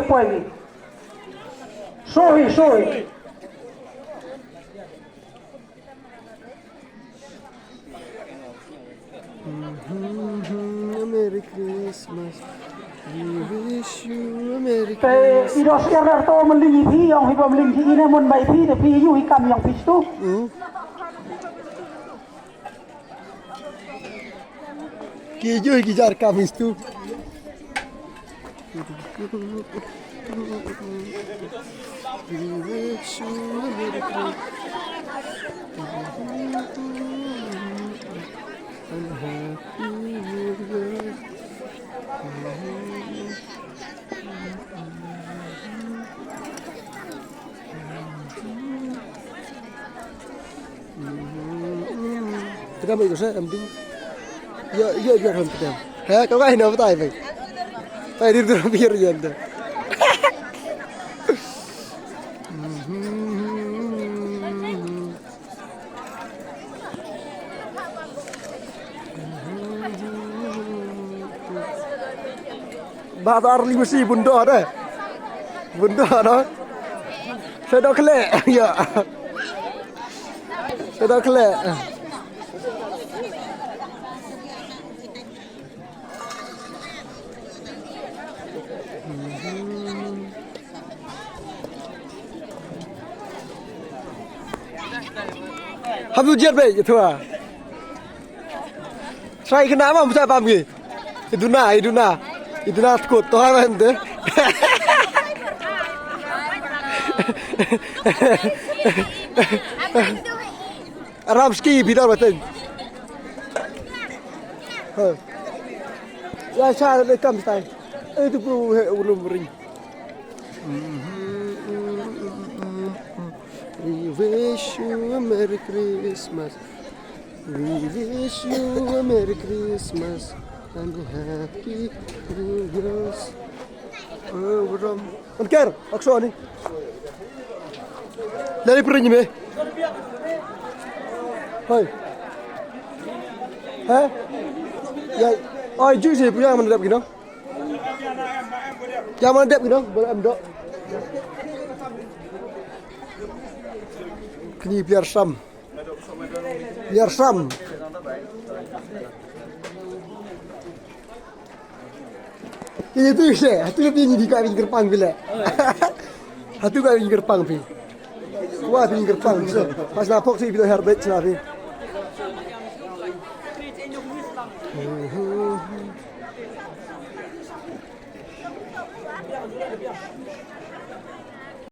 ye poemi. Sorry. Merry Christmas. We wish you a Merry Te Christmas. idos erder to melingi pi yang hiba melingi ine mon bai pi de pi yu hikam yang pis tu. Kijo gijar kamis tu. We wish you a Merry Christmas. And Happy New Year. Kita mau ikut saya, emping. Ya, biar hampir jam. Heh, kau kain apa tay, bang? Tay di dalam biar jam tu. Bahasa Arli mesti bunda ada. Bunda ada. Saya dah kelak. Ya. Saya dah kelak. Habis ujian baik itu ah. Saya kenapa bisa paham ni? Itu na takut Tuhan tu. Ramski bidar betul. Ya saya lekam stay. Itu belum ring. We wish you a Merry Christmas. We wish you a Merry Christmas and a Happy New Year. Ker, akso ni. Dari pernah ni. Hai. Hah? Ya, oh jus je punya mana dap gino? Yang mana dap gino? Boleh ambil. Kini biar sam. Ini tu je, hatu lebih ni dekat pinggir pang bila. Hatu kat pinggir pang pi. Wah pinggir pang so. Pas napok si kita herbet cinapi.